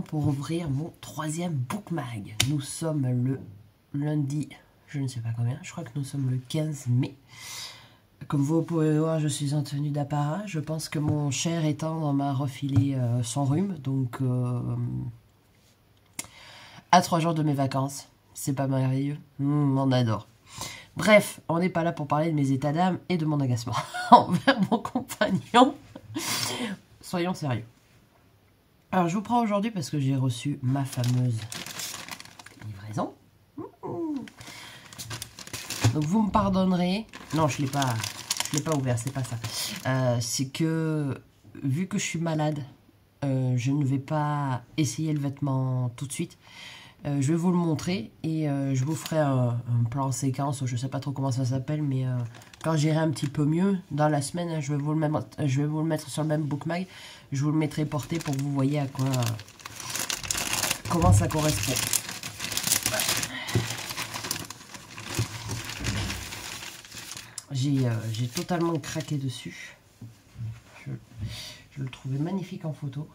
pour ouvrir mon 3e bookmag. Nous sommes le lundi, je ne sais pas combien, je crois que nous sommes le 15 mai. Comme vous pouvez voir, je suis en tenue d'apparat. Je pense que mon cher étendre m'a refilé son rhume. Donc, à 3 jours de mes vacances. C'est pas merveilleux. On adore. Bref, on n'est pas là pour parler de mes états d'âme et de mon agacement envers mon compagnon. Soyons sérieux. Alors, je vous prends aujourd'hui parce que j'ai reçu ma fameuse livraison. Donc, vous me pardonnerez. Non, je ne l'ai pas ouvert, c'est pas ça. C'est que, vu que je suis malade, je ne vais pas essayer le vêtement tout de suite. Je vais vous le montrer et je vous ferai un plan séquence, je ne sais pas trop comment ça s'appelle, mais quand j'irai un petit peu mieux dans la semaine, je vais vous le mettre sur le même bookmag. Je vous le mettrai porté pour que vous voyez comment ça correspond. J'ai totalement craqué dessus. Je le trouvais magnifique en photo.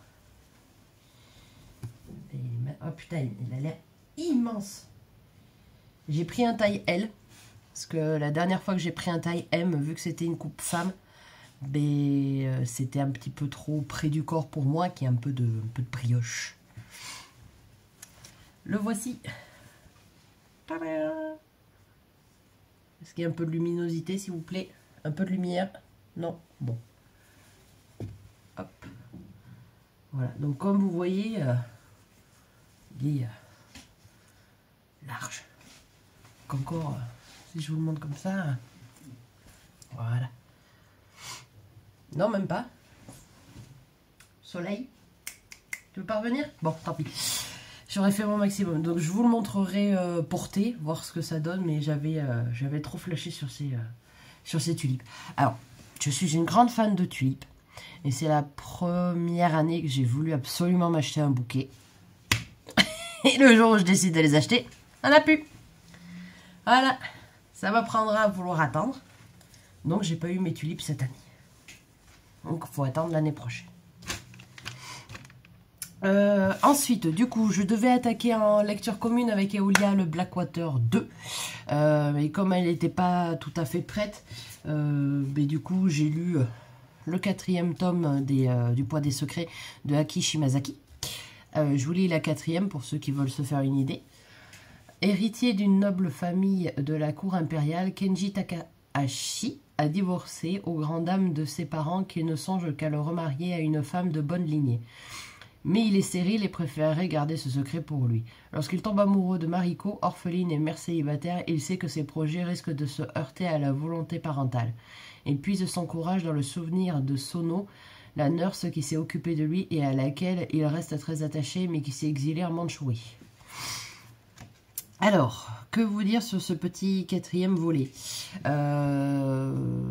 Oh putain, il a l'air immense. J'ai pris un taille L. Parce que la dernière fois que j'ai pris un taille M, vu que c'était une coupe femme, c'était un petit peu trop près du corps pour moi, qui est un peu de brioche. Le voici. Est-ce qu'il y a un peu de luminosité, s'il vous plaît? Un peu de lumière? Non? Bon. Hop. Voilà. Donc, comme vous voyez, il est large. Encore, si je vous le montre comme ça. Voilà. Non, même pas. Soleil. Tu veux pas revenir? Bon, tant pis. J'aurais fait mon maximum. Donc, je vous le montrerai porté, voir ce que ça donne. Mais j'avais trop flashé sur ces tulipes. Alors, je suis une grande fan de tulipes. Et c'est la première année que j'ai voulu absolument m'acheter un bouquet. Et le jour où je décide de les acheter, on n'a plus. Voilà. Ça m'apprendra à vouloir attendre. Donc, j'ai pas eu mes tulipes cette année. Donc, il faut attendre l'année prochaine. Ensuite, du coup, je devais attaquer en lecture commune avec Eolia le Blackwater 2. Mais comme elle n'était pas tout à fait prête, du coup, j'ai lu le 4e tome du Poids des Secrets de Aki Shimazaki. Je vous lis la 4e pour ceux qui veulent se faire une idée. Héritier d'une noble famille de la cour impériale, Kenji Takahashi a divorcé aux grandes dames de ses parents qui ne songent qu'à le remarier à une femme de bonne lignée. Mais il est stérile et préférerait garder ce secret pour lui. Lorsqu'il tombe amoureux de Mariko, orpheline et mère célibataire, il sait que ses projets risquent de se heurter à la volonté parentale. Il puise son courage dans le souvenir de Sono, la nurse qui s'est occupée de lui et à laquelle il reste très attaché, mais qui s'est exilée en Mandchourie. Alors, que vous dire sur ce petit 4e volet?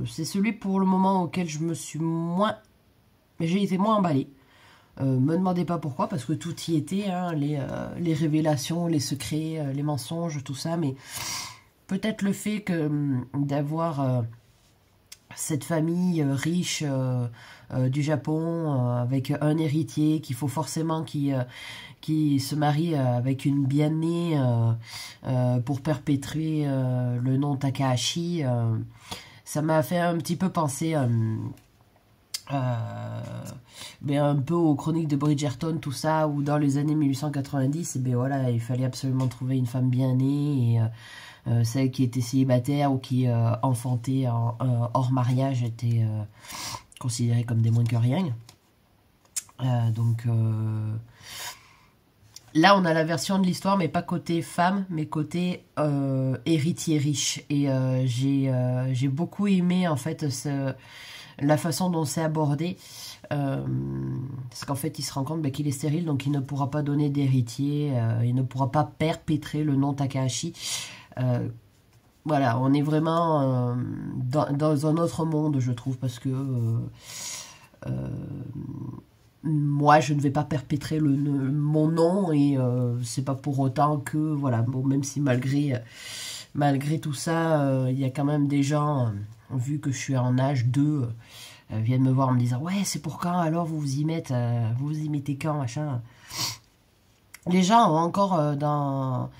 C'est celui pour le moment auquel je me suis j'ai été moins emballée. Me demandez pas pourquoi, parce que tout y était, hein, les révélations, les secrets, les mensonges, tout ça, mais peut-être le fait d'avoir cette famille riche du Japon, avec un héritier, qu'il faut forcément qui se marie avec une bien-née pour perpétrer le nom Takahashi, ça m'a fait un petit peu penser un peu aux chroniques de Bridgerton, tout ça, où dans les années 1890, voilà, il fallait absolument trouver une femme bien née, et celle qui était célibataire ou qui enfantait hors mariage était considérée comme des moins que rien. Là, on a la version de l'histoire, mais pas côté femme, mais côté héritier riche. Et j'ai beaucoup aimé, en fait, la façon dont c'est abordé, parce qu'en fait il se rend compte qu'il est stérile, donc il ne pourra pas donner d'héritier, il ne pourra pas perpétrer le nom Takahashi. Voilà, on est vraiment dans un autre monde, je trouve, parce que moi je ne vais pas perpétrer mon nom, et c'est pas pour autant que, voilà, bon, même si malgré tout ça, il y a quand même des gens, vu que je suis en âge 2, viennent me voir en me disant « Ouais, c'est pour quand alors vous vous y mettez quand, machin ?» les gens ont encore dans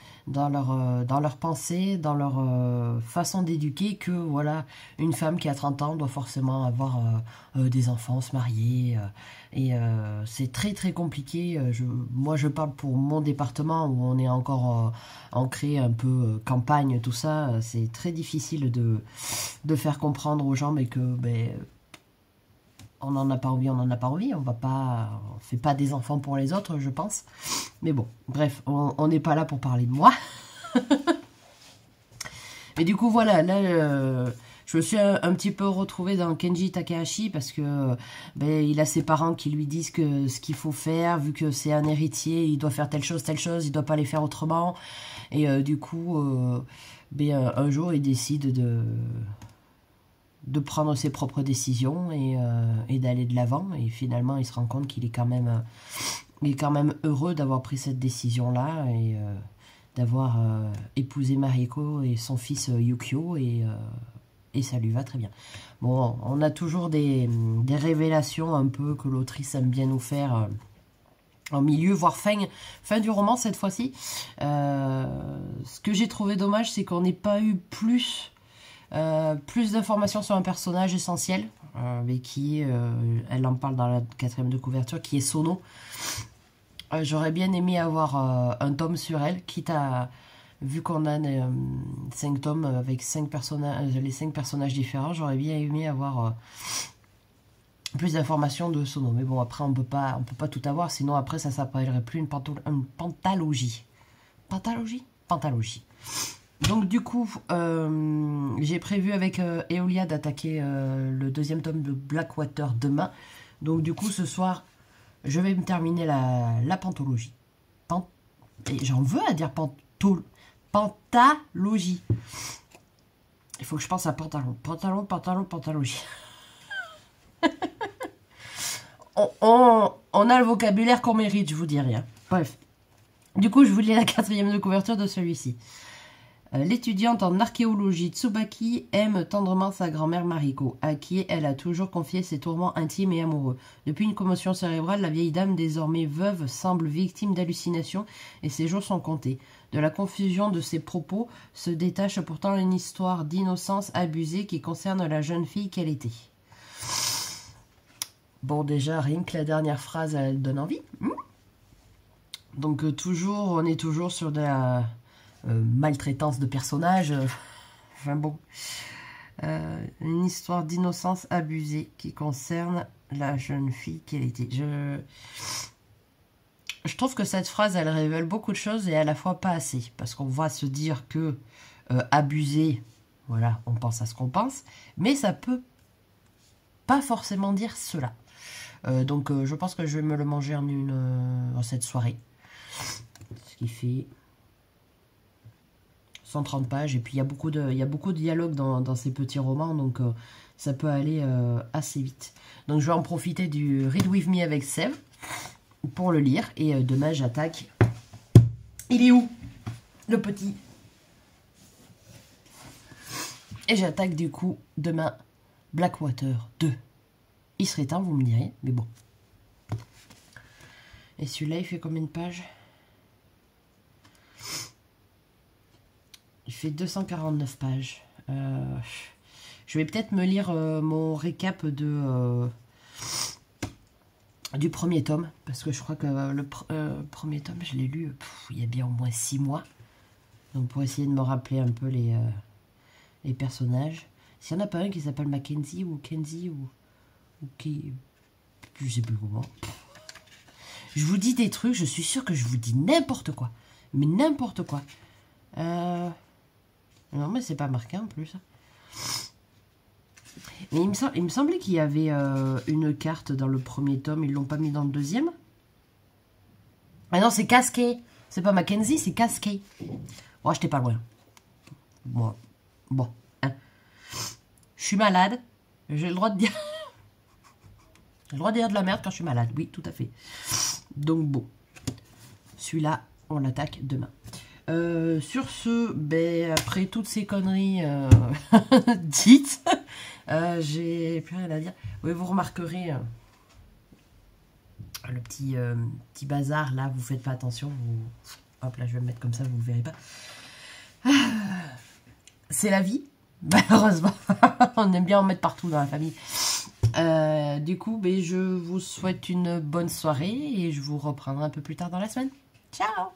leur pensée, dans leur façon d'éduquer que voilà, une femme qui a 30 ans doit forcément avoir des enfants, se marier. C'est très très compliqué. Moi je parle pour mon département où on est encore ancré un peu campagne, tout ça. C'est très difficile de faire comprendre aux gens mais que on n'en a pas envie, on n'en a pas envie. On fait pas des enfants pour les autres, je pense. Mais bon, bref, on n'est pas là pour parler de moi. Mais du coup, voilà, là, je me suis un petit peu retrouvée dans Kenji Takahashi parce que il a ses parents qui lui disent que ce qu'il faut faire, vu que c'est un héritier, il doit faire telle chose, il doit pas les faire autrement. Et du coup, un jour, il décide de prendre ses propres décisions et d'aller de l'avant. Et finalement, il se rend compte qu'il est quand même heureux d'avoir pris cette décision-là et d'avoir épousé Mariko et son fils Yukio. Et ça lui va très bien. Bon, on a toujours des révélations un peu que l'autrice aime bien nous faire en milieu, voire fin du roman cette fois-ci. Ce que j'ai trouvé dommage, c'est qu'on n'ait pas eu plus d'informations sur un personnage essentiel, mais elle en parle dans la 4e de couverture, qui est Sono. J'aurais bien aimé avoir un tome sur elle, quitte à, vu qu'on a 5 tomes avec les 5 personnages différents, j'aurais bien aimé avoir plus d'informations de Sono. Mais bon, après, on peut pas tout avoir, sinon après, ça s'appellerait plus une pentalogie. Pentalogie. Donc du coup, j'ai prévu avec Eolia d'attaquer le 2e tome de Blackwater demain. Donc du coup, ce soir, je vais me terminer la pentalogie. Et j'en veux à dire pentalogie. Il faut que je pense à pantalon. Pentalogie. on a le vocabulaire qu'on mérite, je vous dis rien. Bref. Du coup, je vous lis la 4e de couverture de celui-ci. L'étudiante en archéologie Tsubaki aime tendrement sa grand-mère Mariko, à qui elle a toujours confié ses tourments intimes et amoureux. Depuis une commotion cérébrale, la vieille dame, désormais veuve, semble victime d'hallucinations et ses jours sont comptés. De la confusion de ses propos se détache pourtant une histoire d'innocence abusée qui concerne la jeune fille qu'elle était. Bon, déjà, rien que la dernière phrase, elle donne envie. Donc, on est toujours sur de la maltraitance de personnages. Enfin bon. Une histoire d'innocence abusée qui concerne la jeune fille qu'elle était. Je trouve que cette phrase, elle révèle beaucoup de choses et à la fois pas assez. Parce qu'on va se dire que abuser, voilà, on pense à ce qu'on pense. Mais ça peut pas forcément dire cela. Donc je pense que je vais me le manger en cette soirée. Ce qui fait 130 pages. Et puis il y a beaucoup de dialogues dans ces petits romans. Donc ça peut aller assez vite. Donc je vais en profiter du Read With Me avec Sève pour le lire. Et demain j'attaque. Il est où le petit? Et j'attaque du coup demain Blackwater 2. Il serait temps, vous me direz, mais bon. Et celui-là, il fait combien de pages? Il fait 249 pages. Je vais peut-être me lire mon récap du premier tome. Parce que je crois que le premier tome, je l'ai lu il y a bien au moins 6 mois. Donc pour essayer de me rappeler un peu les personnages. S'il n'y en a pas un qui s'appelle Mackenzie ou Kenzie ou qui... Je sais plus comment. Je vous dis des trucs, je suis sûre que je vous dis n'importe quoi. Mais n'importe quoi. Non, mais c'est pas marqué en plus. Mais il me semblait qu'il y avait une carte dans le premier tome. Ils l'ont pas mis dans le deuxième. Ah non, c'est Casquet. C'est pas Mackenzie, c'est Casquet. Oh, j'étais pas loin. Moi. Bon. Hein. Je suis malade. J'ai le droit de dire... J'ai le droit de dire de la merde quand je suis malade. Oui, tout à fait. Donc bon. Celui-là, on l'attaque demain. Sur ce, après toutes ces conneries dites, j'ai plus rien à dire. Oui, vous remarquerez le petit bazar là, vous faites pas attention. Hop là, je vais me mettre comme ça, vous ne verrez pas. C'est la vie, malheureusement. On aime bien en mettre partout dans la famille. Du coup, je vous souhaite une bonne soirée et je vous reprendrai un peu plus tard dans la semaine. Ciao!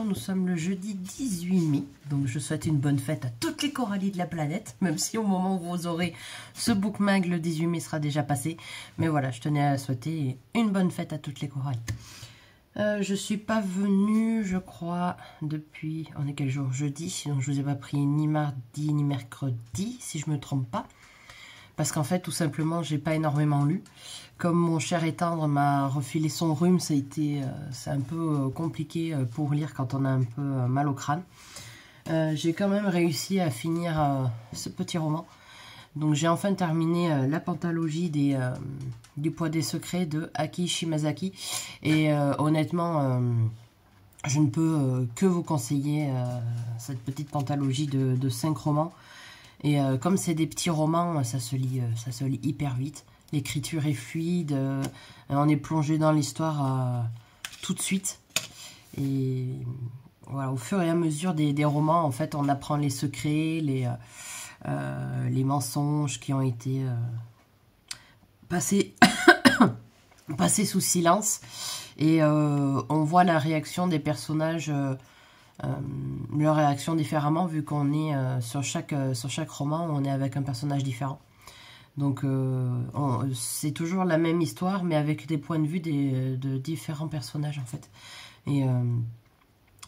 Nous sommes le jeudi 18 mai, donc je souhaite une bonne fête à toutes les corallies de la planète, même si au moment où vous aurez ce bookmag, le 18 mai sera déjà passé. Mais voilà, je tenais à souhaiter une bonne fête à toutes les corallies. Je suis pas venue, je crois, depuis... On est quel jour? Jeudi, donc je vous ai pas pris ni mardi ni mercredi, si je me trompe pas. Parce qu'en fait, tout simplement, j'ai pas énormément lu. Comme mon cher et tendre m'a refilé son rhume, c'est un peu compliqué pour lire quand on a un peu mal au crâne. J'ai quand même réussi à finir ce petit roman. Donc j'ai enfin terminé la pentalogie du poids des secrets de Aki Shimazaki. Et honnêtement, je ne peux que vous conseiller cette petite pentalogie de 5 romans. Et comme c'est des petits romans, ça se lit hyper vite. L'écriture est fluide, on est plongé dans l'histoire tout de suite. Et voilà, au fur et à mesure des romans, en fait, on apprend les secrets, les mensonges qui ont été passés, passés sous silence. Et on voit la réaction des personnages, leur réaction différemment, vu qu'on est sur chaque roman, on est avec un personnage différent. Donc c'est toujours la même histoire, mais avec des points de vue de différents personnages en fait. Et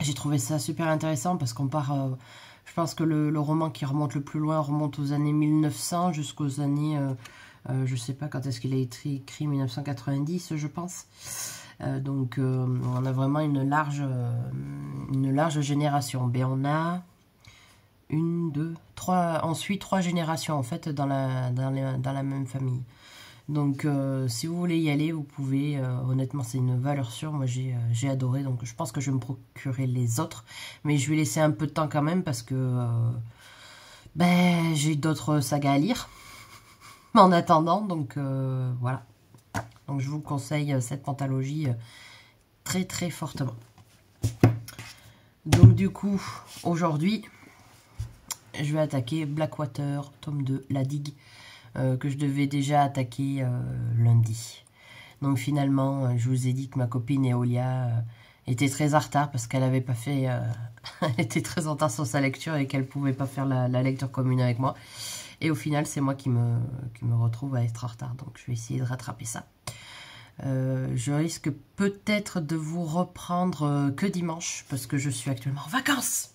j'ai trouvé ça super intéressant parce qu'on part... je pense que le roman qui remonte le plus loin remonte aux années 1900 jusqu'aux années... je sais pas quand est-ce qu'il a été écrit, 1990 je pense. Donc on a vraiment une large génération. Ben, on a... 1, 2, 3, ensuite 3 générations en fait dans la même famille. Donc si vous voulez y aller, vous pouvez, honnêtement c'est une valeur sûre, moi j'ai adoré, donc je pense que je vais me procurer les autres, mais je vais laisser un peu de temps quand même parce que j'ai d'autres sagas à lire en attendant, donc voilà. Donc je vous conseille cette pentalogie très très fortement. Donc du coup, aujourd'hui, je vais attaquer Blackwater, tome 2, La Digue, que je devais déjà attaquer lundi. Donc finalement, je vous ai dit que ma copine Eolia était très en retard parce qu'elle n'avait pas fait... elle était très en retard sur sa lecture et qu'elle ne pouvait pas faire la lecture commune avec moi. Et au final, c'est moi qui me retrouve à être en retard. Donc je vais essayer de rattraper ça. Je risque peut-être de vous reprendre que dimanche parce que je suis actuellement en vacances.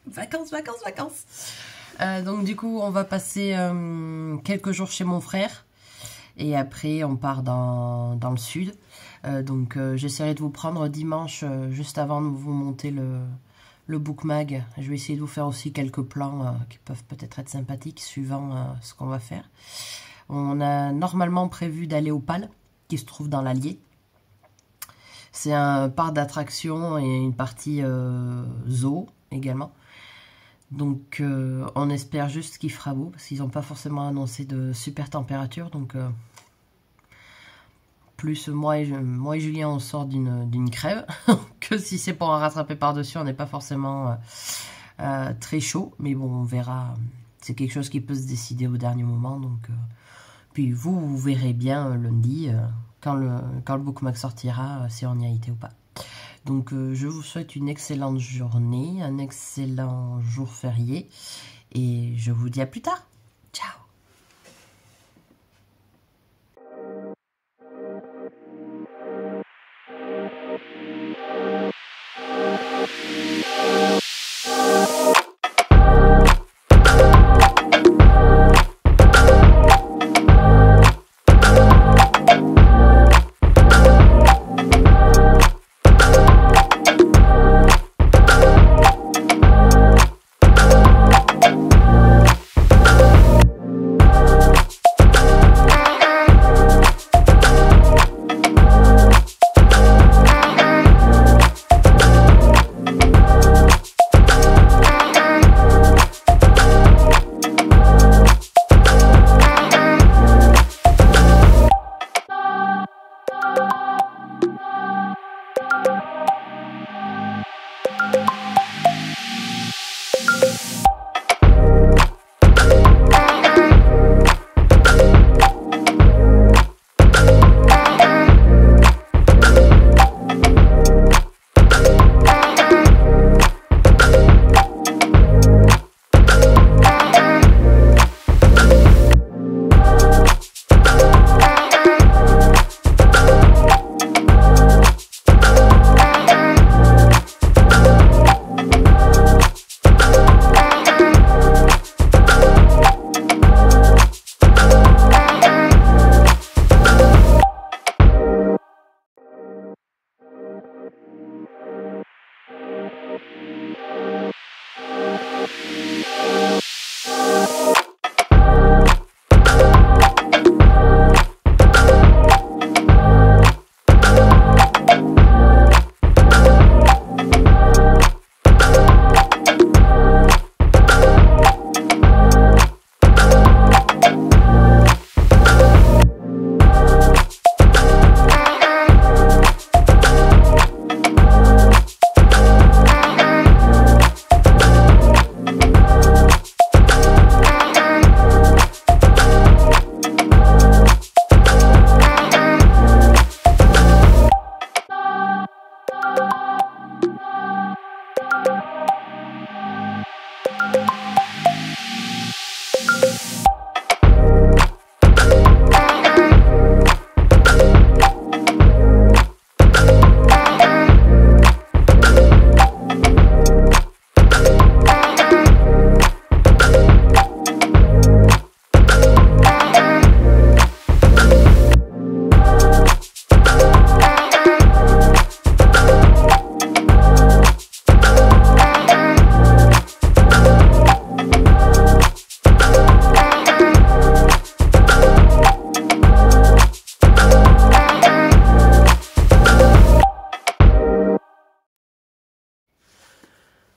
Vacances, vacances, vacances. Donc du coup, on va passer quelques jours chez mon frère. Et après, on part dans le sud. Donc j'essaierai de vous prendre dimanche, juste avant de vous monter le bookmag. Je vais essayer de vous faire aussi quelques plans qui peuvent peut-être être sympathiques, suivant ce qu'on va faire. On a normalement prévu d'aller au PAL, qui se trouve dans l'Allier. C'est un parc d'attractions et une partie zoo également. Donc on espère juste qu'il fera beau, parce qu'ils n'ont pas forcément annoncé de super température. Donc plus moi et Julien on sort d'une crève, que si c'est pour en rattraper par-dessus, on n'est pas forcément très chaud. Mais bon, on verra, c'est quelque chose qui peut se décider au dernier moment. Donc puis vous verrez bien lundi, quand le bookmag sortira, si on y a été ou pas. Donc je vous souhaite une excellente journée, un excellent jour férié, et je vous dis à plus tard. Ciao!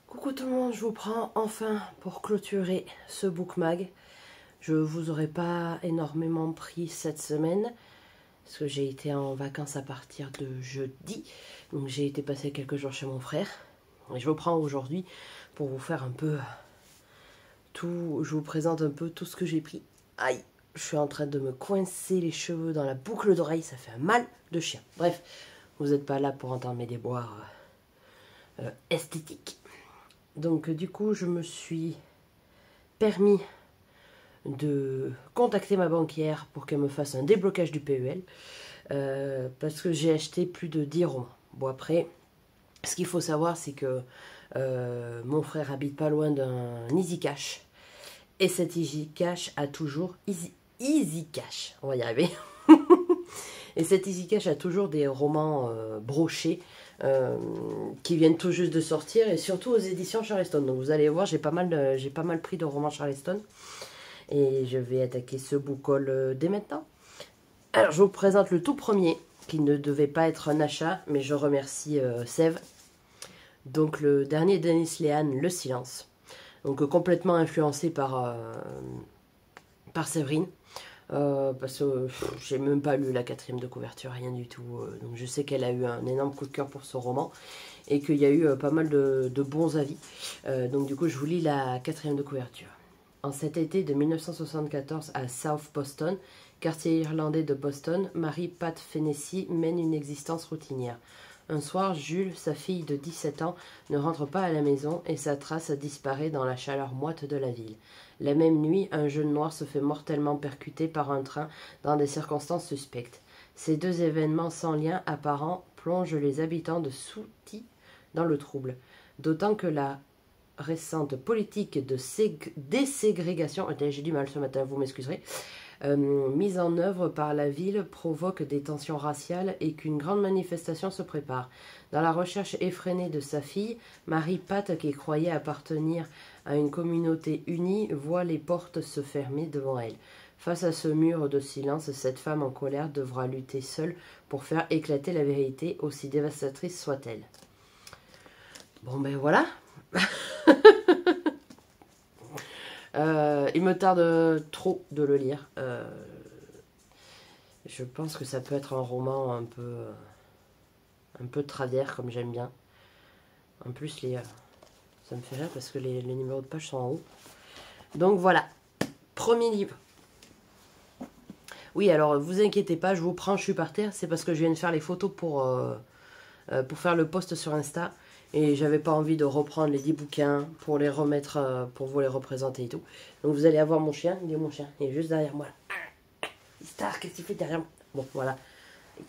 Coucou tout le monde, je vous prends enfin pour clôturer ce bookmag. Je vous aurais pas énormément pris cette semaine, parce que j'ai été en vacances à partir de jeudi. Donc j'ai été passer quelques jours chez mon frère. Et je vous prends aujourd'hui pour vous faire un peu tout, je vous présente un peu tout ce que j'ai pris. Aïe, je suis en train de me coincer les cheveux dans la boucle d'oreille, ça fait un mal de chien. Bref, vous n'êtes pas là pour entendre mes déboires esthétiques. Donc du coup, je me suis permis de contacter ma banquière pour qu'elle me fasse un déblocage du PEL, parce que j'ai acheté plus de 10 romans. Bon, après, ce qu'il faut savoir, c'est que Mon frère habite pas loin d'un Easy Cash. Et cet Easy Cash a toujours... Easy Cash, on va y arriver. Et cet Easy Cash a toujours des romans brochés qui viennent tout juste de sortir. Et surtout aux éditions Charleston. Donc vous allez voir, j'ai pas mal pris de romans Charleston. Et je vais attaquer ce book haul dès maintenant. Alors je vous présente le tout premier, qui ne devait pas être un achat, mais je remercie Sève. Donc le dernier Denis Lehan, Le Silence. Donc complètement influencé par Séverine. Parce que j'ai même pas lu la 4e de couverture, rien du tout. Donc je sais qu'elle a eu un énorme coup de cœur pour ce roman. Et qu'il y a eu pas mal de bons avis. Donc du coup je vous lis la 4e de couverture. En cet été de 1974 à South Boston, quartier irlandais de Boston, Marie-Pat Fennessy mène une existence routinière. Un soir, Jules, sa fille de 17 ans, ne rentre pas à la maison et sa trace disparaît dans la chaleur moite de la ville. La même nuit, un jeune noir se fait mortellement percuter par un train dans des circonstances suspectes. Ces deux événements sans lien apparent plongent les habitants de Souty dans le trouble. D'autant que la récente politique de déségrégation, j'ai du mal ce matin, vous m'excuserez, mise en œuvre par la ville provoque des tensions raciales et qu'une grande manifestation se prépare. Dans la recherche effrénée de sa fille, Marie-Pat, qui croyait appartenir à une communauté unie, voit les portes se fermer devant elle. Face à ce mur de silence, cette femme en colère devra lutter seule pour faire éclater la vérité, aussi dévastatrice soit-elle. Bon ben voilà. Il me tarde trop de le lire. Je pense que ça peut être un roman un peu travers, comme j'aime bien. En plus, ça me fait rire parce que les numéros de page sont en haut. Donc voilà, premier livre. Oui, alors vous inquiétez pas, je vous prends, je suis par terre. C'est parce que je viens de faire les photos pour faire le post sur Insta. Et j'avais pas envie de reprendre les 10 bouquins pour les remettre, pour vous les représenter et tout. Donc vous allez avoir mon chien. Il est mon chien, il est juste derrière moi. Star, qu'est-ce qu'il fait derrière moi? Bon, voilà.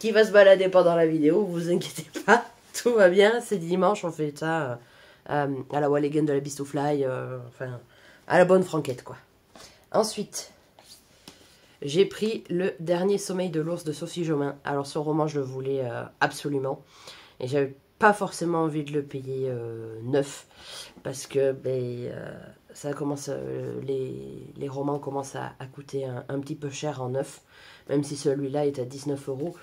Qui va se balader pendant la vidéo, vous inquiétez pas. Tout va bien, c'est dimanche, on fait ça à la Walligan de la Beast to Fly. Enfin, à la bonne franquette, quoi. Ensuite, j'ai pris Le Dernier Sommeil de l'ours de Sophie Jomain. Alors ce roman, je le voulais absolument. Et j'avais pas forcément envie de le payer neuf, parce que ça commence, les romans commencent à coûter un petit peu cher en neuf, même si celui-là est à 19 €,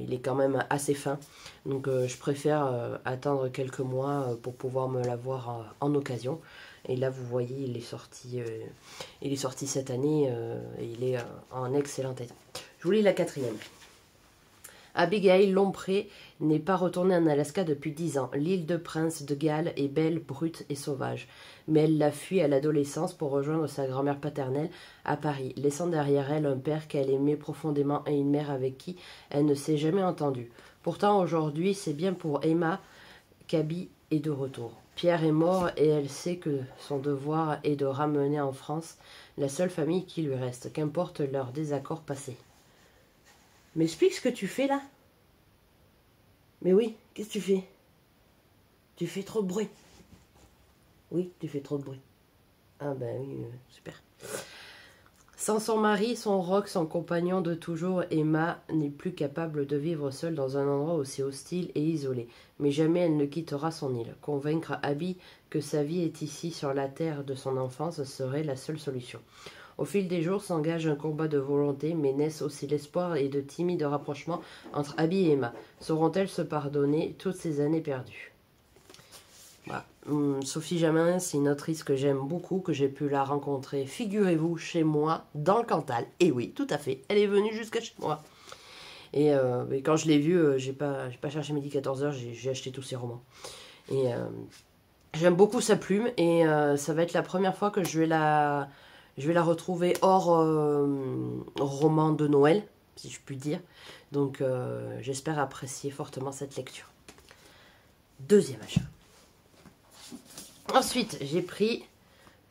il est quand même assez fin, donc je préfère attendre quelques mois pour pouvoir me l'avoir en occasion. Et là vous voyez, il est sorti cette année, et il est en excellent état. Je vous lis la 4e. Abigail Lompré n'est pas retournée en Alaska depuis 10 ans. L'île de Prince de Galles est belle, brute et sauvage. Mais elle l'a fui à l'adolescence pour rejoindre sa grand-mère paternelle à Paris, laissant derrière elle un père qu'elle aimait profondément et une mère avec qui elle ne s'est jamais entendue. Pourtant, aujourd'hui, c'est bien pour Emma qu'Abby est de retour. Pierre est mort et elle sait que son devoir est de ramener en France la seule famille qui lui reste, qu'importe leur désaccord passé. M'explique ce que tu fais là? Mais oui, qu'est-ce que tu fais? Tu fais trop de bruit. Oui, tu fais trop de bruit. Ah ben oui, super. Sans son mari, son rock, son compagnon de toujours, Emma n'est plus capable de vivre seule dans un endroit aussi hostile et isolé. Mais jamais elle ne quittera son île. Convaincre Abby que sa vie est ici sur la terre de son enfance serait la seule solution. Au fil des jours s'engage un combat de volonté, mais naissent aussi l'espoir et de timides rapprochements entre Abby et Emma. Sauront-elles se pardonner toutes ces années perdues? Voilà. Sophie Jomain, c'est une autrice que j'aime beaucoup, que j'ai pu la rencontrer, figurez-vous, chez moi, dans le Cantal. Et oui, tout à fait, elle est venue jusqu'à chez moi. Et quand je l'ai vue, j'ai pas cherché midi 14h, j'ai acheté tous ses romans. Et j'aime beaucoup sa plume, et ça va être la première fois que je vais la retrouver hors roman de Noël, si je puis dire. Donc j'espère apprécier fortement cette lecture. Deuxième achat. Ensuite, j'ai pris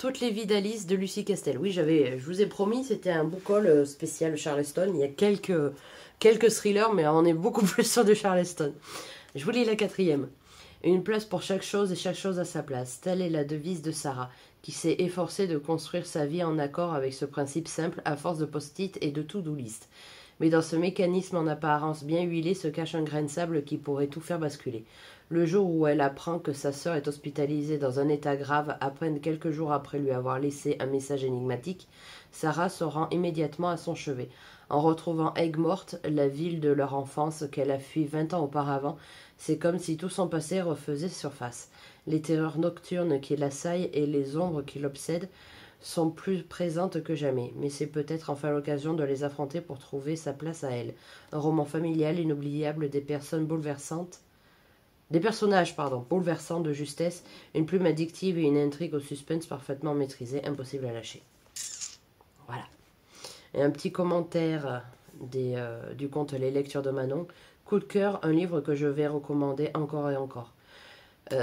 Toutes les vies d'Alice de Lucie Castel. Oui, je vous ai promis, c'était un book haul spécial Charleston. Il y a quelques thrillers, mais on est beaucoup plus sur de Charleston. Je vous lis la 4e. Une place pour chaque chose et chaque chose à sa place. Telle est la devise de Sarah, qui s'est efforcée de construire sa vie en accord avec ce principe simple à force de post-it et de to-do list. Mais dans ce mécanisme en apparence bien huilé se cache un grain de sable qui pourrait tout faire basculer. Le jour où elle apprend que sa sœur est hospitalisée dans un état grave, à peine quelques jours après lui avoir laissé un message énigmatique, Sarah se rend immédiatement à son chevet. En retrouvant Aigues-Mortes, la ville de leur enfance qu'elle a fui 20 ans auparavant, c'est comme si tout son passé refaisait surface. Les terreurs nocturnes qui l'assaillent et les ombres qui l'obsèdent sont plus présentes que jamais, mais c'est peut-être enfin l'occasion de les affronter pour trouver sa place à elle. Un roman familial inoubliable des personnages bouleversants de justesse, une plume addictive et une intrigue au suspense parfaitement maîtrisée, impossible à lâcher. Voilà. Et un petit commentaire du conte Les Lectures de Manon. Coup de cœur, un livre que je vais recommander encore et encore.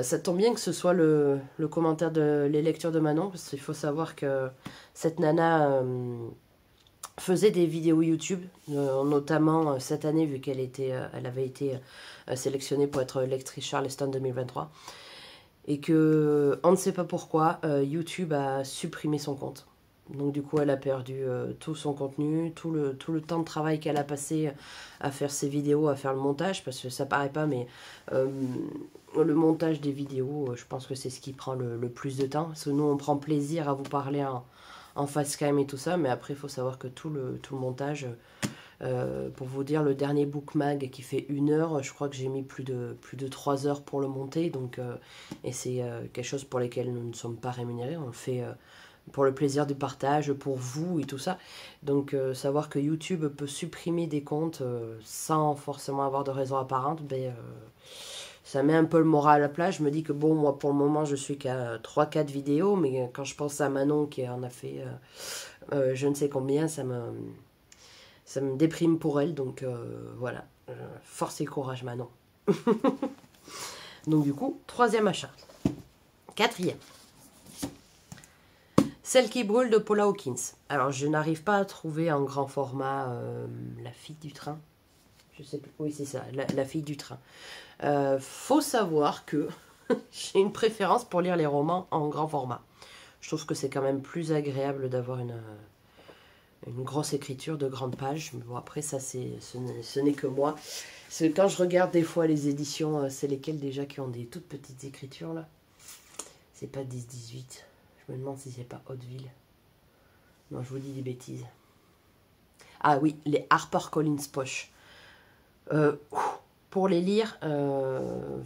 Ça tombe bien que ce soit le commentaire de Les Lectures de Manon, parce qu'il faut savoir que cette nana faisait des vidéos YouTube, notamment cette année, vu qu'elle avait été sélectionnée pour être lectrice Charleston 2023, et que on ne sait pas pourquoi YouTube a supprimé son compte. Donc du coup elle a perdu tout son contenu, tout le temps de travail qu'elle a passé à faire ses vidéos, à faire le montage, parce que ça paraît pas, mais le montage des vidéos, je pense que c'est ce qui prend le plus de temps. Parce que nous on prend plaisir à vous parler en facecam et tout ça, mais après il faut savoir que tout le montage, pour vous dire, le dernier bookmag qui fait 1 heure, je crois que j'ai mis plus de 3 heures pour le monter, donc, et c'est quelque chose pour lesquels nous ne sommes pas rémunérés, on le fait pour le plaisir du partage, pour vous et tout ça. Donc savoir que YouTube peut supprimer des comptes sans forcément avoir de raison apparente, ben, ça met un peu le moral à la plat. Je me dis que bon, moi pour le moment je suis qu'à 3-4 vidéos, mais quand je pense à Manon qui en a fait je ne sais combien, ça me déprime pour elle. Donc voilà, force et courage Manon. Donc du coup, 3e achat. 4e. Celle qui brûle de Paula Hawkins. Alors, je n'arrive pas à trouver en grand format La fille du train. Je sais plus. Oui, c'est ça, la fille du train. Faut savoir que j'ai une préférence pour lire les romans en grand format. Je trouve que c'est quand même plus agréable d'avoir une grosse écriture de grandes pages. Mais bon, après, ça, ce n'est que moi. Parce que quand je regarde des fois les éditions, c'est lesquelles déjà qui ont des toutes petites écritures, là? C'est pas 10-18. Je me demande si c'est pas Hauteville. Non, je vous dis des bêtises. Ah oui, les HarperCollins poche. Pour les lire,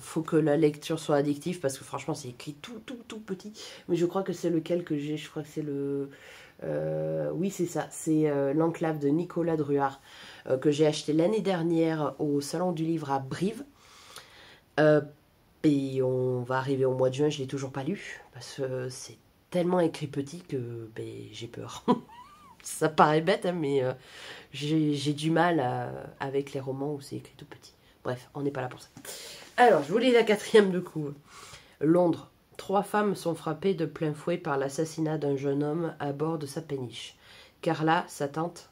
faut que la lecture soit addictive, parce que franchement, c'est écrit tout petit. Mais je crois que c'est lequel que j'ai. Je crois que c'est le... oui, c'est ça. C'est l'Enclave de Nicolas Druard, que j'ai acheté l'année dernière au Salon du Livre à Brive. Et on va arriver au mois de juin, je ne l'ai toujours pas lu, parce que c'est tellement écrit petit que ben, j'ai peur. Ça paraît bête, hein, mais j'ai du mal avec les romans où c'est écrit tout petit. Bref, on n'est pas là pour ça. Alors, je vous lis la 4e de coup. Londres. 3 femmes sont frappées de plein fouet par l'assassinat d'un jeune homme à bord de sa péniche. Carla, sa tante.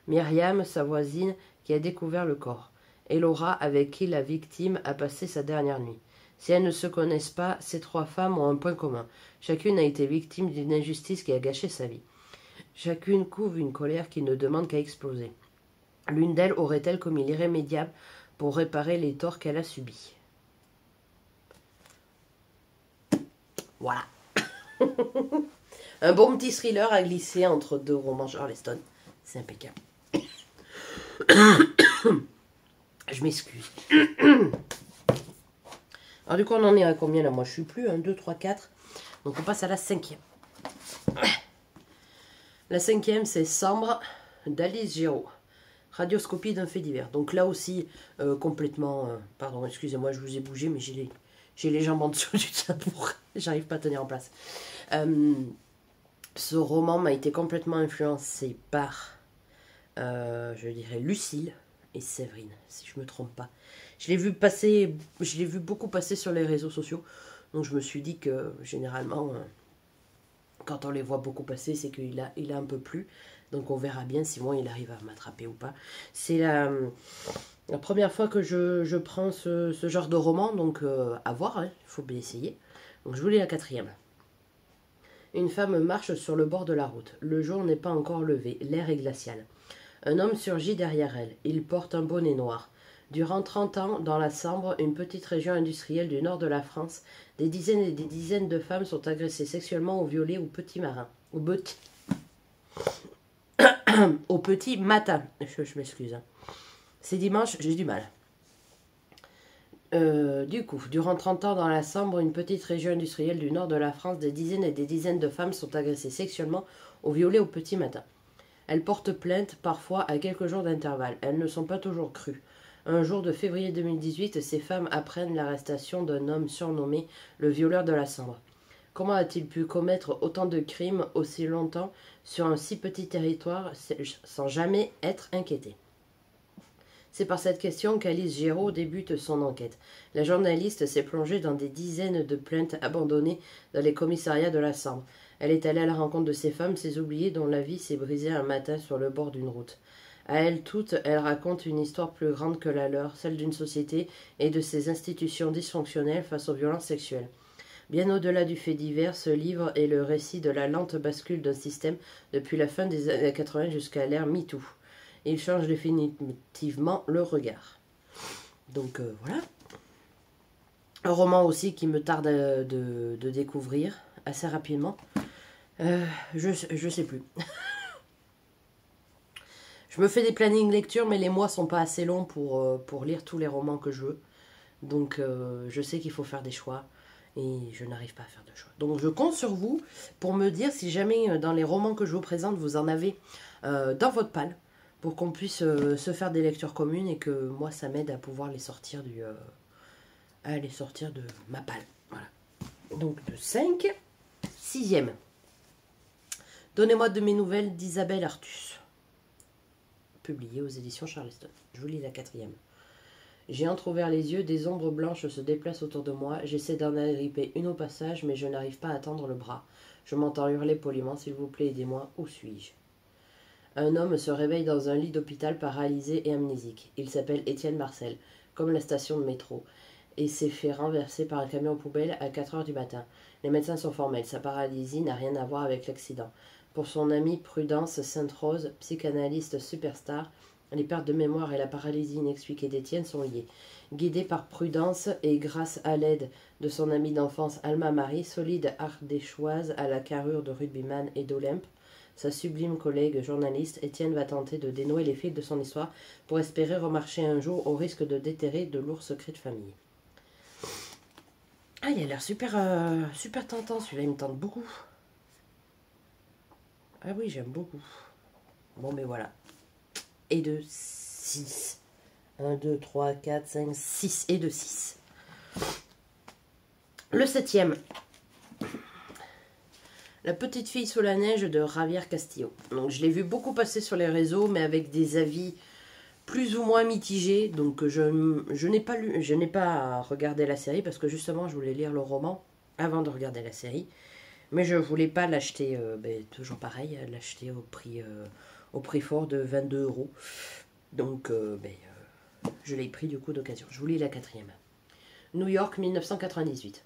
Myriam, sa voisine, qui a découvert le corps. Et Laura, avec qui la victime a passé sa dernière nuit. Si elles ne se connaissent pas, ces 3 femmes ont un point commun. Chacune a été victime d'une injustice qui a gâché sa vie. Chacune couve une colère qui ne demande qu'à exploser. L'une d'elles aurait-elle commis l'irrémédiable pour réparer les torts qu'elle a subis? Voilà. Un bon petit thriller à glisser entre 2 romans Charleston. C'est impeccable. Je m'excuse. Alors du coup, on en est à combien là? Moi, je suis plus. 1, 2, 3, 4. Donc on passe à la 5e. La 5e, c'est Sambre d'Alice Géraud. Radioscopie d'un fait divers. Donc là aussi, complètement... pardon, excusez-moi, je vous ai bougé, mais j'ai les jambes en dessous du tabouret. J'arrive pas à tenir en place. Ce roman m'a été complètement influencé par, je dirais, Lucille et Séverine, si je me trompe pas. Je l'ai vu beaucoup passer sur les réseaux sociaux. Donc je me suis dit que, généralement, quand on les voit beaucoup passer, c'est qu'il a un peu plu. Donc on verra bien si moi il arrive à m'attraper ou pas. C'est La première fois que je prends ce genre de roman, donc à voir, hein, il faut bien essayer. Donc je vous lis la quatrième. Une femme marche sur le bord de la route. Le jour n'est pas encore levé, l'air est glacial. Un homme surgit derrière elle. Il porte un bonnet noir. Durant 30 ans, dans la Sambre, une petite région industrielle du nord de la France, des dizaines et des dizaines de femmes sont agressées sexuellement ou violées au petit marin. Au petit matin. Je m'excuse. Hein. C'est dimanche, j'ai du mal. Durant 30 ans dans la Sambre, une petite région industrielle du nord de la France, des dizaines et des dizaines de femmes sont agressées sexuellement ou violées au petit matin. Elles portent plainte, parfois à quelques jours d'intervalle. Elles ne sont pas toujours crues. Un jour de février 2018, ces femmes apprennent l'arrestation d'un homme surnommé le violeur de la Sambre. Comment a-t-il pu commettre autant de crimes aussi longtemps sur un si petit territoire sans jamais être inquiété? C'est par cette question qu'Alice Géraud débute son enquête. La journaliste s'est plongée dans des dizaines de plaintes abandonnées dans les commissariats de la Sambre. Elle est allée à la rencontre de ces femmes, ces oubliées dont la vie s'est brisée un matin sur le bord d'une route. À elles toutes, elle raconte une histoire plus grande que la leur, celle d'une société et de ses institutions dysfonctionnelles face aux violences sexuelles. Bien au-delà du fait divers, ce livre est le récit de la lente bascule d'un système depuis la fin des années 80 jusqu'à l'ère MeToo. Il change définitivement le regard. Donc voilà. Un roman aussi qui me tarde de découvrir assez rapidement. Je sais plus. Je me fais des plannings lecture, mais les mois sont pas assez longs pour lire tous les romans que je veux. Donc je sais qu'il faut faire des choix. Et je n'arrive pas à faire de choix. Donc je compte sur vous pour me dire si jamais dans les romans que je vous présente, vous en avez dans votre palle. Pour qu'on puisse se faire des lectures communes et que moi ça m'aide à pouvoir les sortir de ma palle. Voilà. Donc de 5, 6e. Donnez-moi de mes nouvelles d'Isabelle Artus. Publié aux éditions Charleston. Je vous lis la 4e. J'ai entrouvert les yeux, des ombres blanches se déplacent autour de moi. J'essaie d'en agripper une au passage, mais je n'arrive pas à tendre le bras. Je m'entends hurler poliment, s'il vous plaît, aidez-moi, où suis-je? Un homme se réveille dans un lit d'hôpital paralysé et amnésique. Il s'appelle Étienne Marcel, comme la station de métro, et s'est fait renverser par un camion poubelle à 4 heures du matin. Les médecins sont formels, sa paralysie n'a rien à voir avec l'accident. Pour son amie Prudence Sainte-Rose, psychanalyste superstar, les pertes de mémoire et la paralysie inexpliquée d'Étienne sont liées. Guidé par Prudence et grâce à l'aide de son amie d'enfance Alma Marie, solide ardéchoise à la carrure de rugbyman et d'Olympe, sa sublime collègue journaliste, Étienne va tenter de dénouer les fils de son histoire pour espérer remarcher un jour au risque de déterrer de lourds secrets de famille. Ah, il a l'air super tentant, celui-là, il me tente beaucoup. Ah oui, j'aime beaucoup. Bon, mais voilà. Et de 6. 1, 2, 3, 4, 5, 6 et de 6. Le 7e. La petite fille sous la neige de Javier Castillo. Donc je l'ai vu beaucoup passer sur les réseaux, mais avec des avis plus ou moins mitigés. Donc je n'ai pas lu, je n'ai pas regardé la série parce que justement je voulais lire le roman avant de regarder la série. Mais je voulais pas l'acheter, toujours pareil, l'acheter au prix fort de 22 €. Donc je l'ai pris du coup d'occasion. Je vous lis la 4e. New York 1998.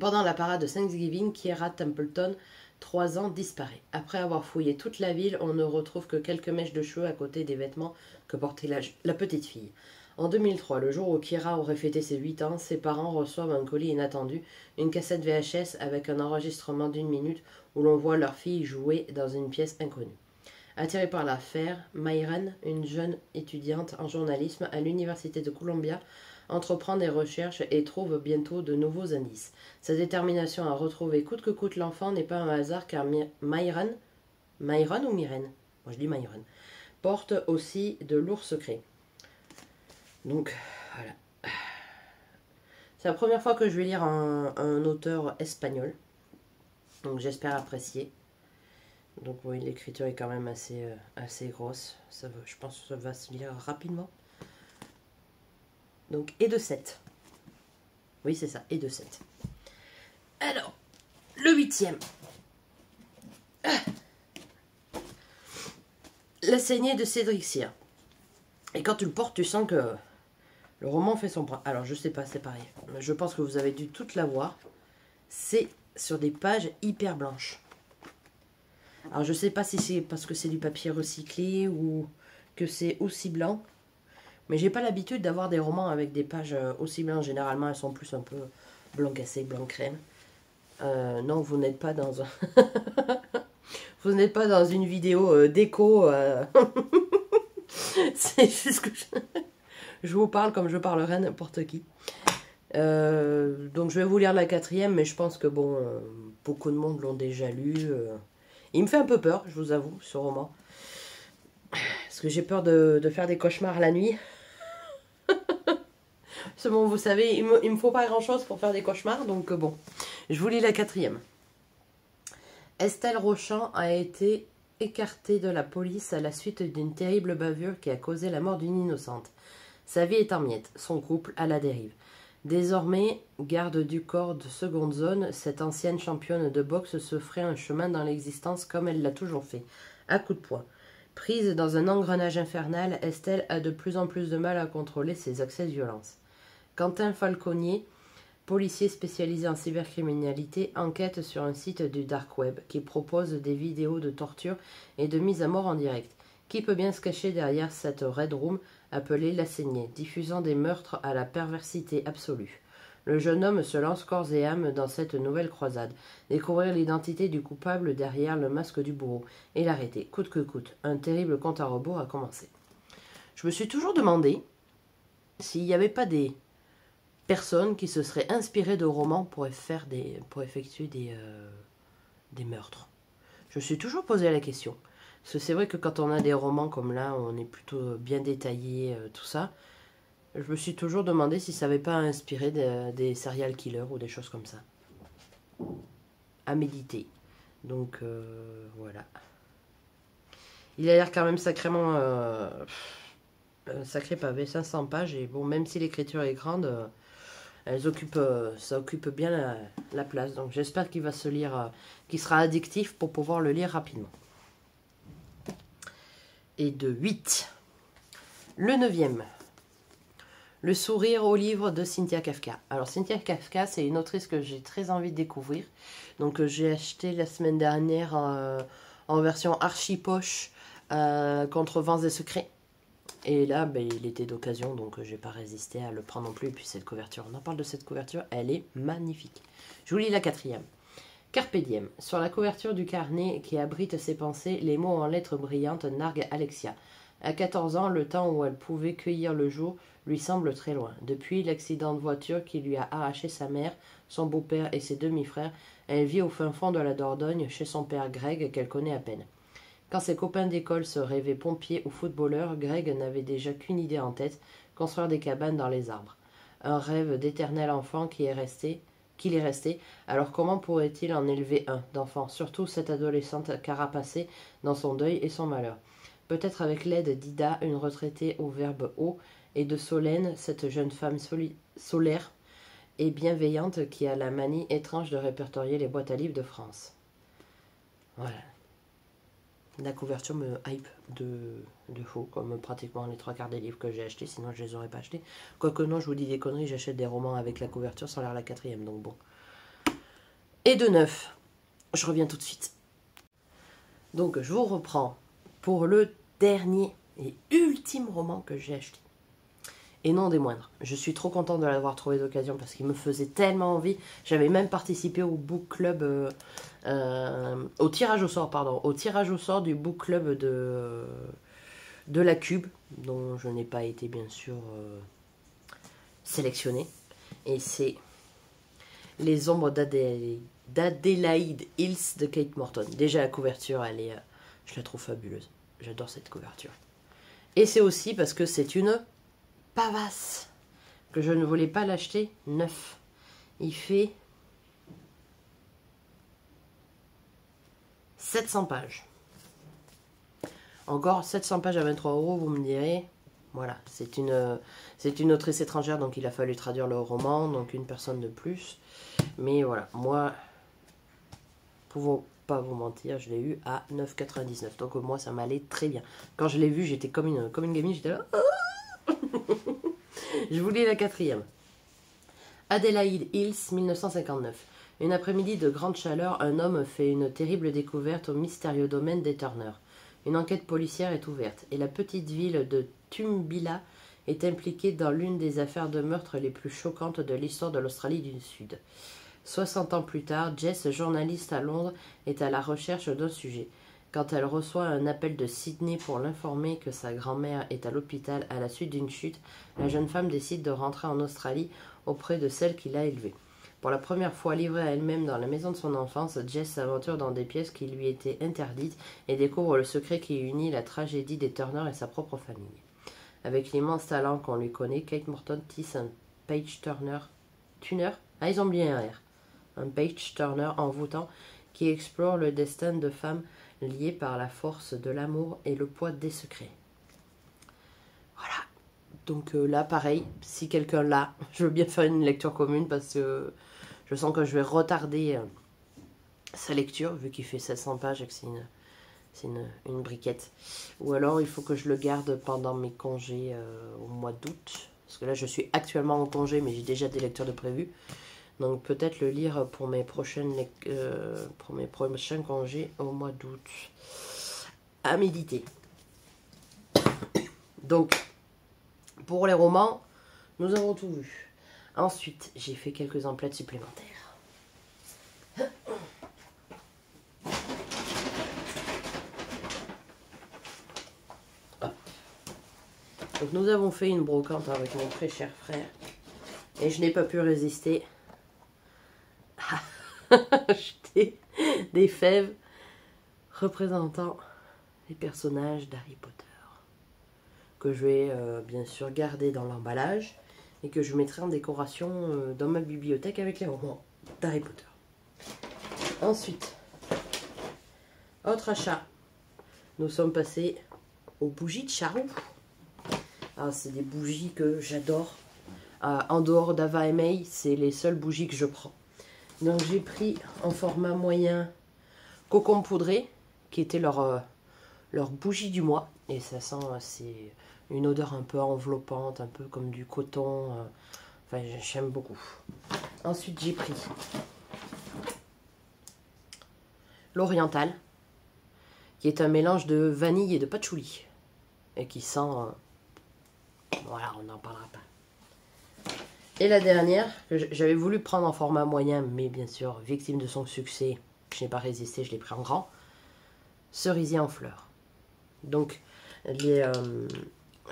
Pendant la parade de Thanksgiving, Kiera Templeton, 3 ans, disparaît. Après avoir fouillé toute la ville, on ne retrouve que quelques mèches de cheveux à côté des vêtements que portait la petite fille. En 2003, le jour où Kiera aurait fêté ses 8 ans, ses parents reçoivent un colis inattendu, une cassette VHS avec un enregistrement d'1 minute où l'on voit leur fille jouer dans une pièce inconnue. Attirée par l'affaire, Myron, une jeune étudiante en journalisme à l'université de Columbia, entreprend des recherches et trouve bientôt de nouveaux indices. Sa détermination à retrouver coûte que coûte l'enfant n'est pas un hasard car Myron ou Myrène, moi je dis Myron, porte aussi de lourds secrets. Donc voilà. C'est la première fois que je vais lire un auteur espagnol. Donc j'espère apprécier. Donc oui, l'écriture est quand même assez grosse. Je pense que ça va se lire rapidement. Donc, et de 7. Oui, c'est ça, et de 7. Alors, le 8e. La saignée de Cédric Cyr. Et quand tu le portes, tu sens que le roman fait son bras. Alors, je sais pas, c'est pareil. Je pense que vous avez dû toute la voir. C'est sur des pages hyper blanches. Alors, je sais pas si c'est parce que c'est du papier recyclé ou que c'est aussi blanc. Mais j'ai pas l'habitude d'avoir des romans avec des pages aussi blanches. Généralement, elles sont plus un peu blanc cassé, blanc crème. Non, vous n'êtes pas dans un... vous n'êtes pas dans une vidéo déco. C'est juste que je vous parle comme je parlerais à n'importe qui. Donc je vais vous lire la 4e, mais je pense que bon, beaucoup de monde l'ont déjà lu. Il me fait un peu peur, je vous avoue, ce roman. Parce que j'ai peur de faire des cauchemars la nuit. C'est bon, vous savez, il me faut pas grand chose pour faire des cauchemars, donc bon. Je vous lis la 4e. Estelle Rochant a été écartée de la police à la suite d'une terrible bavure qui a causé la mort d'une innocente. Sa vie est en miettes, son couple à la dérive. Désormais, garde du corps de seconde zone, cette ancienne championne de boxe se ferait un chemin dans l'existence comme elle l'a toujours fait, à coups de poing. Prise dans un engrenage infernal, Estelle a de plus en plus de mal à contrôler ses accès de violence. Quentin Falconier, policier spécialisé en cybercriminalité, enquête sur un site du dark web qui propose des vidéos de torture et de mise à mort en direct. Qui peut bien se cacher derrière cette red room appelée La Saignée, diffusant des meurtres à la perversité absolue? Le jeune homme se lance corps et âme dans cette nouvelle croisade. Découvrir l'identité du coupable derrière le masque du bourreau et l'arrêter, coûte que coûte. Un terrible compte à rebours a commencé. Je me suis toujours demandé s'il n'y avait pas des personnes qui se seraient inspirées de romans pour effectuer des meurtres. Je me suis toujours posé la question. Parce que c'est vrai que quand on a des romans comme là, on est plutôt bien détaillé, tout ça. Je me suis toujours demandé si ça n'avait pas inspiré des serial killers ou des choses comme ça. À méditer. Donc, voilà. Il a l'air quand même sacrément... sacré pavé, 500 pages. Et bon, même si l'écriture est grande... ça occupe bien la place. Donc j'espère qu'il va se lire, qu'il sera addictif pour pouvoir le lire rapidement. Et de 8. Le 9e. Le sourire au livre de Cynthia Kafka. Alors Cynthia Kafka, c'est une autrice que j'ai très envie de découvrir. Donc j'ai acheté la semaine dernière en version archi poche contre Vents et Secrets. Et là, ben, il était d'occasion, donc j'ai pas résisté à le prendre non plus. Et puis cette couverture, on en parle de cette couverture, elle est magnifique. Je vous lis la 4e. Carpe diem. Sur la couverture du carnet qui abrite ses pensées, les mots en lettres brillantes narguent Alexia. À 14 ans, le temps où elle pouvait cueillir le jour lui semble très loin. Depuis l'accident de voiture qui lui a arraché sa mère, son beau-père et ses demi-frères, elle vit au fin fond de la Dordogne chez son père Greg qu'elle connaît à peine. Quand ses copains d'école se rêvaient pompiers ou footballeurs, Greg n'avait déjà qu'une idée en tête, construire des cabanes dans les arbres. Un rêve d'éternel enfant qu'il est resté, alors comment pourrait-il en élever un d'enfant, surtout cette adolescente carapacée dans son deuil et son malheur? Peut-être avec l'aide d'Ida, une retraitée au verbe haut, et de Solène, cette jeune femme solaire et bienveillante qui a la manie étrange de répertorier les boîtes à livres de France. Voilà. La couverture me hype de faux, comme pratiquement les 3/4 des livres que j'ai achetés, sinon je les aurais pas achetés. Quoique non, je vous dis des conneries, j'achète des romans avec la couverture sans l'air la 4e, donc bon. Et de 9, je reviens tout de suite. Donc je vous reprends pour le dernier et ultime roman que j'ai acheté. Et non des moindres. Je suis trop contente de l'avoir trouvé d'occasion parce qu'il me faisait tellement envie. J'avais même participé au book club, au tirage au sort du book club de la Cube, dont je n'ai pas été bien sûr sélectionnée. Et c'est Les ombres d'Adélaïde Hills de Kate Morton. Déjà la couverture, je la trouve fabuleuse. J'adore cette couverture. Et c'est aussi parce que c'est une pavasse que je ne voulais pas l'acheter neuf. Il fait 700 pages. Encore 700 pages à 23 €, vous me direz. Voilà, c'est une autrice étrangère, donc il a fallu traduire le roman, donc une personne de plus. Mais voilà, moi, pour pas vous mentir, je l'ai eu à 9,99 €. Donc moi, ça m'allait très bien. Quand je l'ai vu, j'étais comme une gamine, j'étais là... Je vous lis la quatrième. Adelaide Hills, 1959. Une après-midi de grande chaleur, un homme fait une terrible découverte au mystérieux domaine des Turner. Une enquête policière est ouverte et la petite ville de Tumbila est impliquée dans l'une des affaires de meurtre les plus choquantes de l'histoire de l'Australie du Sud. 60 ans plus tard, Jess, journaliste à Londres, est à la recherche d'un sujet. Quand elle reçoit un appel de Sydney pour l'informer que sa grand-mère est à l'hôpital à la suite d'une chute, la jeune femme décide de rentrer en Australie auprès de celle qui l'a élevée. Pour la première fois livrée à elle-même dans la maison de son enfance, Jess s'aventure dans des pièces qui lui étaient interdites et découvre le secret qui unit la tragédie des Turner et sa propre famille. Avec l'immense talent qu'on lui connaît, Kate Morton tisse un page turner, ils ont bien un R, un page turner envoûtant qui explore le destin de femmes liées par la force de l'amour et le poids des secrets. Voilà. Donc là, pareil, si quelqu'un l'a, je veux bien faire une lecture commune parce que je sens que je vais retarder sa lecture vu qu'il fait 700 pages et que c'est une briquette. Ou alors il faut que je le garde pendant mes congés au mois d'août. Parce que là, je suis actuellement en congé, mais j'ai déjà des lectures de prévues. Donc peut-être le lire pour mes prochains congés au mois d'août. À méditer. Donc, pour les romans, nous avons tout vu. Ensuite, j'ai fait quelques emplettes supplémentaires. Donc nous avons fait une brocante avec mon très cher frère. Et je n'ai pas pu résister à acheter des fèves représentant les personnages d'Harry Potter. Que je vais bien sûr garder dans l'emballage. Et que je mettrai en décoration dans ma bibliothèque avec les romans d'Harry Potter. Ensuite, autre achat. Nous sommes passés aux bougies de Charroux. Ah, c'est des bougies que j'adore. En dehors d'Ava et May, c'est les seules bougies que je prends. Donc j'ai pris en format moyen Cocon Poudré, qui était leur bougie du mois. Et ça sent, c'est une odeur un peu enveloppante, un peu comme du coton. Enfin, j'aime beaucoup. Ensuite, j'ai pris l'Oriental, qui est un mélange de vanille et de patchouli. Et qui sent... voilà, on n'en parlera pas. Et la dernière, j'avais voulu prendre en format moyen, mais bien sûr, victime de son succès, je n'ai pas résisté, je l'ai pris en grand. Cerisier en fleurs. Donc,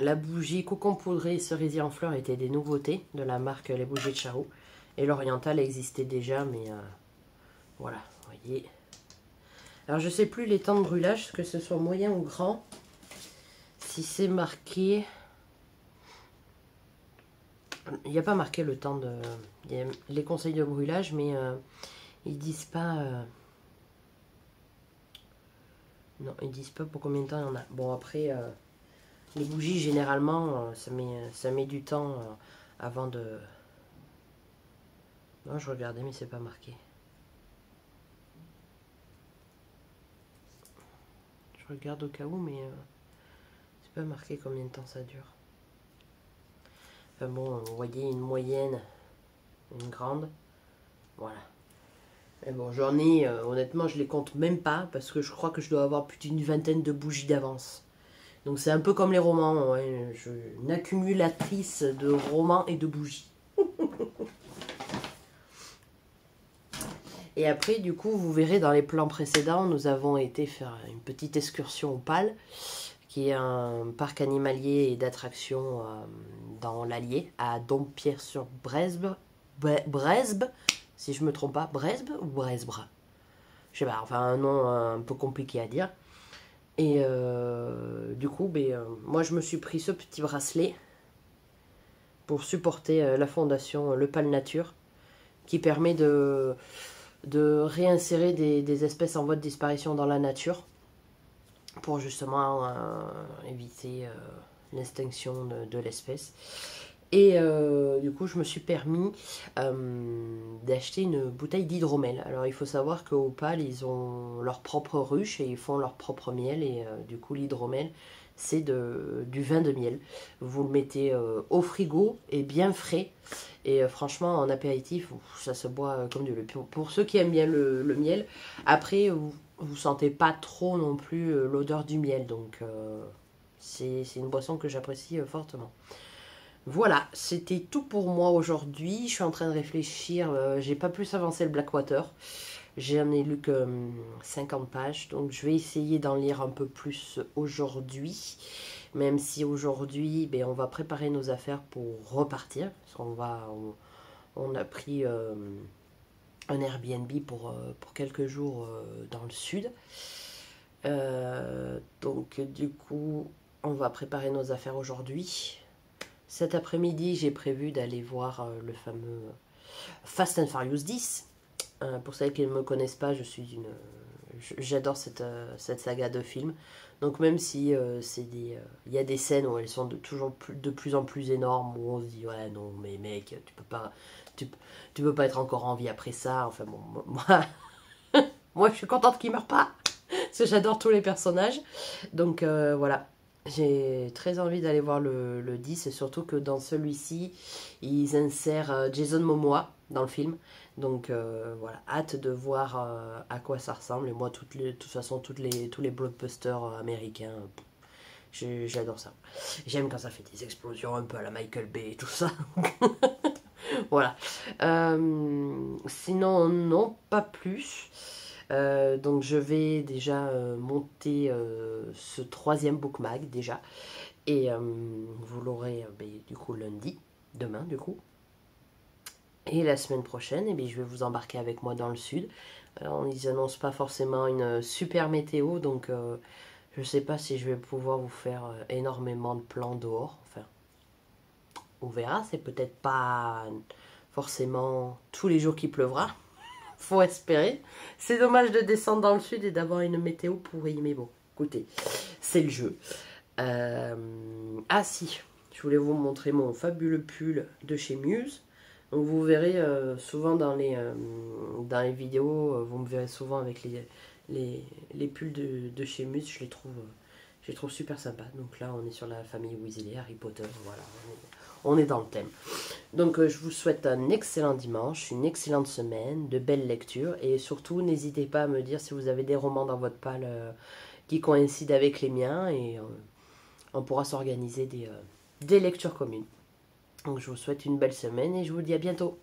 la bougie Cocon Poudré et Cerisier en fleurs étaient des nouveautés de la marque Les Bougies de Charroux. Et l'Oriental existait déjà, mais voilà, vous voyez. Alors, je ne sais plus les temps de brûlage, que ce soit moyen ou grand. Si c'est marqué... Il n'y a pas marqué le temps de... Il y a les conseils de brûlage, mais ils disent pas... Non, ils disent pas pour combien de temps il y en a. Bon, après, les bougies, généralement, ça met du temps avant de... Non, je regardais, mais c'est pas marqué. Je regarde au cas où, mais c'est pas marqué combien de temps ça dure. Enfin bon, vous voyez, une moyenne, une grande, voilà. Et bon, j'en ai, honnêtement, je les compte même pas, parce que je crois que je dois avoir plus d'une vingtaine de bougies d'avance. Donc c'est un peu comme les romans, ouais, une accumulatrice de romans et de bougies. Et après, du coup, vous verrez dans les plans précédents, nous avons été faire une petite excursion au PAL, qui est un parc animalier et d'attractions dans l'Allier, à Dompierre-sur-Bresbe, si je me trompe pas, Bresbe ou Bresbre, je sais pas, enfin un nom un peu compliqué à dire. Et du coup, moi je me suis pris ce petit bracelet pour supporter la fondation Le Pal Nature, qui permet de réinsérer des espèces en voie de disparition dans la nature, pour justement éviter l'extinction de l'espèce. Et du coup, je me suis permis d'acheter une bouteille d'hydromel. Alors, il faut savoir qu'au Opale, ils ont leur propre ruche et ils font leur propre miel. Et du coup, l'hydromel, c'est du vin de miel. Vous le mettez au frigo et bien frais. Et franchement, en apéritif, ça se boit comme du lait. Pour ceux qui aiment bien le miel, après, vous sentez pas trop non plus l'odeur du miel. Donc, c'est une boisson que j'apprécie fortement. Voilà, c'était tout pour moi aujourd'hui. Je suis en train de réfléchir. J'ai pas plus avancé le Blackwater. J'en ai lu que 50 pages. Donc je vais essayer d'en lire un peu plus aujourd'hui. Même si aujourd'hui, ben, on va préparer nos affaires pour repartir. Parce on a pris un Airbnb pour quelques jours dans le sud. Donc du coup, on va préparer nos affaires aujourd'hui. Cet après-midi, j'ai prévu d'aller voir le fameux Fast and Furious 10. Pour celles qui ne me connaissent pas, j'adore cette saga de films. Donc même si il y a des scènes où elles sont de plus en plus énormes, où on se dit ouais non mais mec, tu peux pas être encore en vie après ça. Enfin bon, moi je suis contente qu'il meure pas, parce que j'adore tous les personnages. Donc voilà. J'ai très envie d'aller voir le 10, et surtout que dans celui-ci, ils insèrent Jason Momoa dans le film. Donc voilà, hâte de voir à quoi ça ressemble. Et moi, de toute façon, tous les blockbusters américains, j'adore ça. J'aime quand ça fait des explosions un peu à la Michael Bay et tout ça. Voilà. Sinon, non, pas plus. Donc je vais déjà monter ce 3e bookmag déjà, et vous l'aurez du coup lundi, demain du coup, et la semaine prochaine je vais vous embarquer avec moi dans le sud. Alors, ils annoncent pas forcément une super météo, donc je sais pas si je vais pouvoir vous faire énormément de plans dehors. Enfin, on verra, c'est peut-être pas forcément tous les jours qu'il pleuvra. Faut espérer. C'est dommage de descendre dans le sud et d'avoir une météo pourrie. Mais bon, écoutez, c'est le jeu. Ah si, je voulais vous montrer mon fabuleux pull de chez Muse. Donc vous verrez souvent dans les vidéos, vous me verrez souvent avec les pulls de chez Muse. Je les trouve super sympas. Donc là, on est sur la famille Weasley, Harry Potter. Voilà, on est dans le thème. Donc je vous souhaite un excellent dimanche, une excellente semaine, de belles lectures. Et surtout, n'hésitez pas à me dire si vous avez des romans dans votre palle qui coïncident avec les miens. Et on pourra s'organiser des lectures communes. Donc je vous souhaite une belle semaine et je vous dis à bientôt.